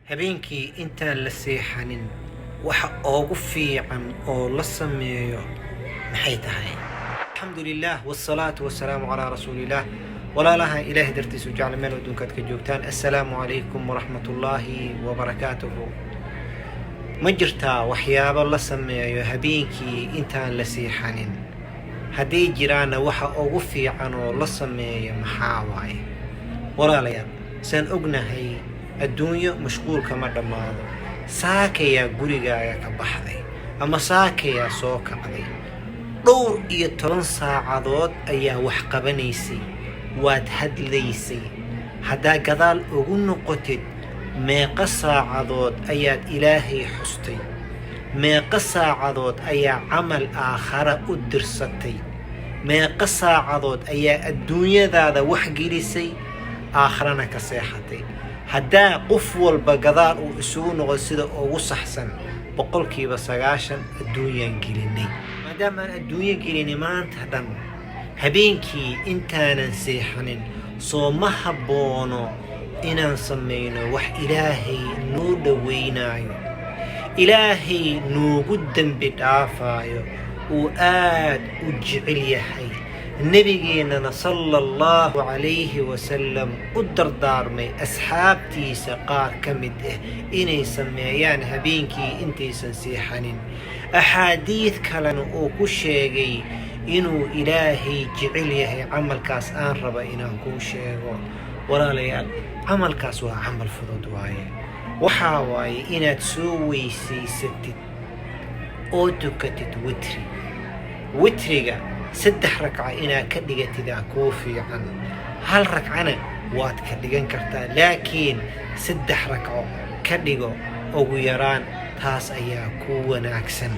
habeenkii intaan la seexanin waxa ugu fiican oo la sameeyo maxay tahay? alxamdulilah wasalaatu wasalaamu calaa rasuulilah. walaalaha ilaahay dartiisu jecel meel adduunkaad ka joogtaan, assalaamu calaykum waraxmatullaahi wabarakaatuhu. ma jirtaa waxyaabo la sameeyo habeenkii intaan la seexanin? hadday jiraanna waxa ugu fiican oo la sameeyo maxaa waaye? walaalayaal, saan ognahay adduunyo mashquulka ma dhammaado. saakayaa gurigaaga ka baxday ama saakayaa soo kacday, dhowr iyo 10 saacadood ayaa wax qabanaysay, waad hadlaysay. haddaa gadaal ugu noqotid, meeqa saacadood ayaad ilaahay xustay? meeqa saacadood ayaa camal aakhara u dirsatay? meeqa saacadood ayaa adduunyadaada wax gelisay, aakharana ka seexatay? haddaa qof walba gadaal uu isugu noqo sida ugu saxsan, 90% adduunyaan gelinay. maadaamaan adduunyo gelinay maanta dhan, habeenkii intaanan seexanin soo ma habboono inaan samayno wax ilaahay noo dhaweynaayo, ilaahay noogu dembi dhaafaayo, uu aad u jecel yahay. nebigeennana sala allahu calayhi wasalam u dardaarmay asxaabtiisa qaar ka mid ah inay sameeyaan habeenkii intaysan seexanin. axaadiid kalena uu ku sheegay inuu ilaahay jecel yahay. camalkaas aan raba inaan kuu sheego walaalayaal, camalkaas waa camal fudud waaye. waxaa waaye inaad soo weysaysatid oo tukatid witri. witriga 3 ragca inaad ka dhigatidaa kuu fiican. 1 ragcana waad ka dhigan kartaa, laakiin 3 ragco ka dhigo ugu yaraan, taas ayaa kuu wanaagsan.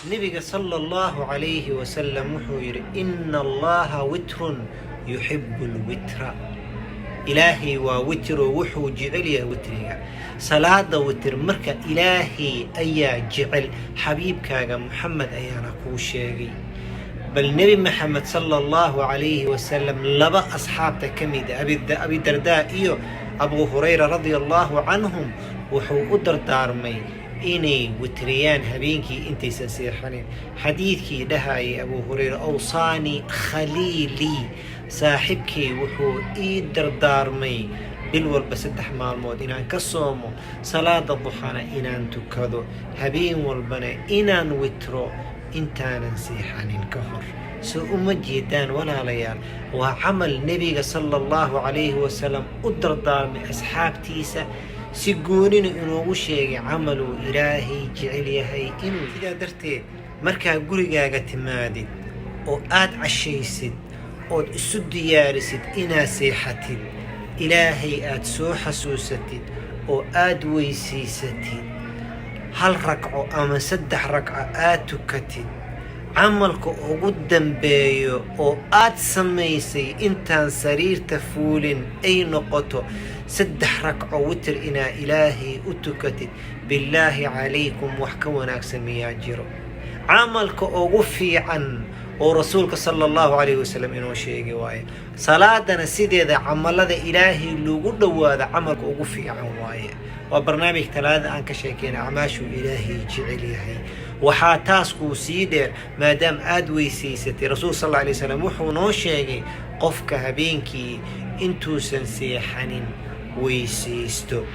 nebiga sala allahu calayhi wasalam wuxuu yidhi, inna allaha witrun yuxibu lwitra. ilaahay waa witro, wuxuu jecel yahay witriga. salaada witr marka ilaahay ayaa jecel, xabiibkaaga muxamed ayaana kuu sheegay. bal nebi maxamed sala allahu calayhi wasalam 2 asxaabta ka mid abi dardaa iyo abu hurayra radia allahu canhum wuxuu u dardaarmay inay witriyaan habeenkii intaysan seexanin. xadiidkii dhahayay abu hurayra, awsaanii khaliilii, saaxibkay wuxuu ii dardaarmay bil walba 3 maalmood inaan ka soomo, salaada duxana inaan tukado, habeen walbana inaan witro intaanan seexanin ka hor. soo uma jeedaan walaalayaal, waa camal nebiga sala allahu calayhi wasalam u dardaarmay asxaabtiisa, si goonina inoogu sheegay camaluu ilaahay jecel yahay inuu. sidaa darteed markaa gurigaaga timaadid oo aad cashaysid ood isu diyaarisid inaad seexatid, ilaahay aad soo xasuusatid oo aad weysaysatid, 1 ragco ama 3 ragco aad tukatid, camalka ugu dambeeyo oo aad samaysay intaan sariirta fuulin ay noqoto 3 ragco witr inaa ilaahay u tukatid, billaahi calaykum wax ka wanaagsan miyaa jiro? camalka ugu fiican oo rasuulka sala allahu calayhi wasalam inoo sheegay waaye. salaadana sideeda camalada ilaahay loogu dhowaado camalka ugu fiican waaye. waa barnaamij talaada aan ka sheekeyna acmaashuu ilaahay jecel yahay. waxaa taas kuu sii dheer, maadaama aad weysaysatay, rasuulka sal alla alay wasalam wuxuu noo sheegay qofka habeenkii intuusan seexanin weysaysto.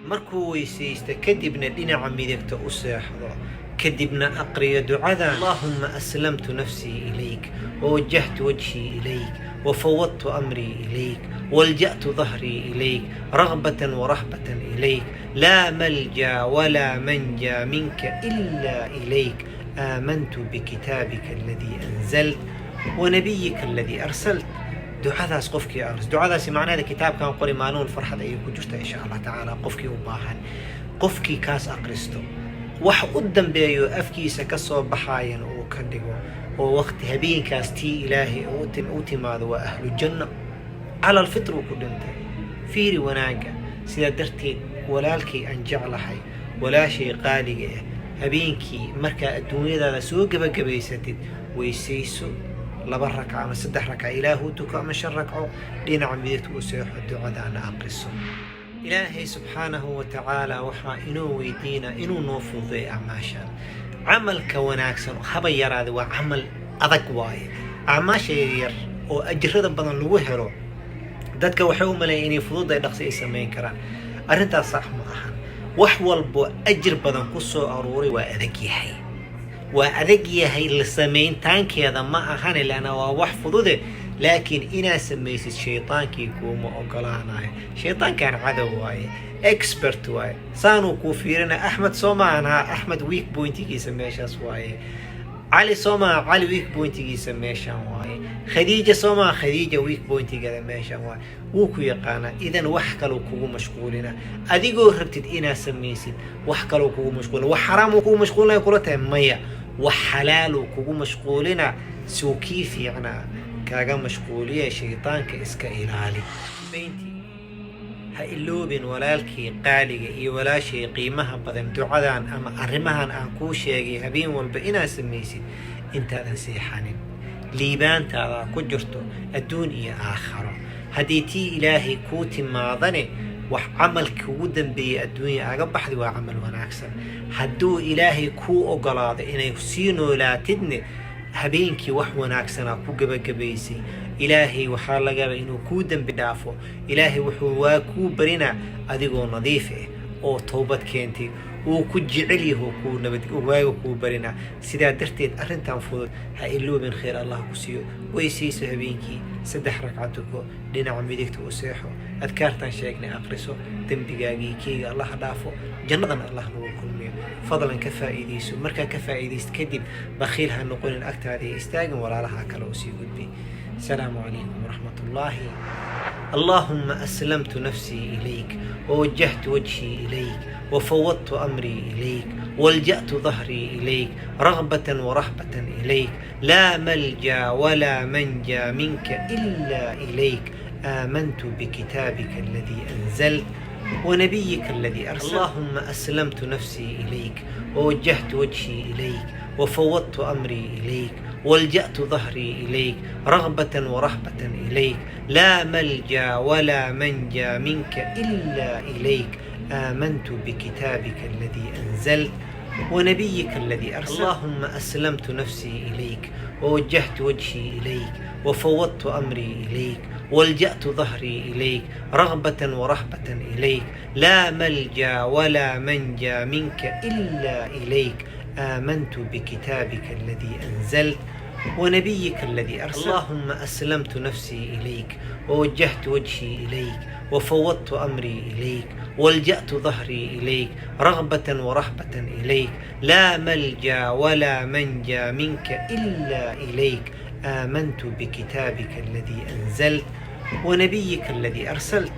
markuu weysaysto kadibna dhinaca midigta u seexdo, kadibna aqriyo ducada, allahumma aslamtu nafsii ilayk wawajjahtu wajhii ilayk wafawwadtu amrii ilayk walja'tu dhahrii ilayk raghbatan warahbatan ilayk laa malja walaa manja minka ilaa ilayk aamantu bikitaabika alladii anzalt wanabiyika alladii arsalt. ducadaas qofkii aqris, ducadaasi macnaheeda kitaabkan qori, maalin farxad ayay ku jirta insha allah tacaala. qofkii u baahan, qofkii kaas aqristo, wax u dambeeyo afkiisa ka soo baxayan uu ka dhigo, oo waqti habeenkaas tii ilaahay u timaado, waa ahlu janno. cala alfitr uu ku dhintay. fiiri wanaagga. sidaa darteed walaalkay aan jeclahay, walaashay qaaliga ah, habeenkii markaa adduunyadaada soo gebagabaysatid, weysayso 2 ragco ama 3 ragco ilaahu tuko, ama 5 ragco dhinaca midigta u seexo, ducadaana aqriso. إلهي سبحانه وتعالى وحا إنو ويدينا إنو نوفض أعماشا عمل كوناكسن هبا يراد وعمل أذك واي أعماشا ير oo ajirada badan lagu helo dadka waxay u maleeyeen in fudud ay dhaqsi ay sameyn karaan arintaas sax ma aha wax walbo ajir badan ku soo aruuray waa adag yahay la sameyntaankeeda ma ahan ilaa waa wax fudud laakiin ina sameysid shaytaankii kuma ogolaanayo shaytaankan cadow waaye expert waaye saanu ku fiirina Ahmed Somaana Ahmed weak pointigiisa meeshaas waaye علي سوما علي ويك بوينتي سميشان واي خديجة سوما خديجة ويك بوينتي كذا ميشان واي وكو يقانا إذن وحكلو كو مشغولنا أديقو ربتد إنا سميسين وحكلو كو مشغولنا وحرامو كو مشغولنا يقولتها ميا وحلالو كو مشغولنا سو كيف يعني كاقا مشغولية شيطان كإسكا إلالي بينتي هايلوبين walaalkii qaaliga iyo walaashay qiimaha badan ducadan ama arrimahan aan ku sheegay habeen walba ina sameeysid intaadan seexanin liibaantaada ku jirto adduun iyo aakhiro hadii tii ilaahay ku timaadane wax amalka ugu dambeeyay adduunyo aga baxdi waa amal wanaagsan haduu ilaahay ku ogolaado inay sii noolaatidne habeenkii wax wanaagsan ku gabagabaysay إلهي وحال إنه كودن بدافو إلهي وحوا كو برنا أديقو نظيفه أو توبة كنتي وكجعليه كو نبت وكو برنا سيدا درتيت أرنتان فوض هايلو من خير الله كسيو ويسيسو هبينكي سدح ركعتكو لنا عميدك توسيحو أذكارتان شاكني أقرسو دنبقاقي كي الله دافو جنضن الله نقول كل ميو فضلا كفائديسو مركا كفائديس كدب بخيلها نقول الأكتر هذه استاقن ولا لها كالوسي قد بي السلام عليكم ورحمة الله. اللهم أسلمت نفسي إليك ووجهت وجهي إليك وفوضت أمري إليك والجأت ظهري إليك رغبة ورهبة إليك لا ملجأ ولا منجا منك إلا إليك آمنت بكتابك الذي أنزلت ونبيك الذي أرسلت. اللهم أسلمت نفسي إليك ووجهت وجهي إليك وفوضت أمري إليك والجأت ظهري إليك رغبة ورهبة إليك لا ملجأ ولا منجا منك إلا إليك آمنت بكتابك الذي أنزلت ونبيك الذي أرسلت. اللهم أسلمت نفسي إليك ووجهت وجهي إليك وفوضت أمري إليك والجأت ظهري إليك رغبة ورهبة إليك لا ملجأ ولا منجا منك إلا إليك آمنت بكتابك الذي أنزلت ونبيك الذي أرسلت. اللهم أسلمت نفسي إليك ووجهت وجهي إليك وفوضت أمري إليك والجأت ظهري إليك رغبة ورهبة إليك لا ملجأ ولا منجا منك إلا إليك آمنت بكتابك الذي أنزلت ونبيك الذي أرسلت.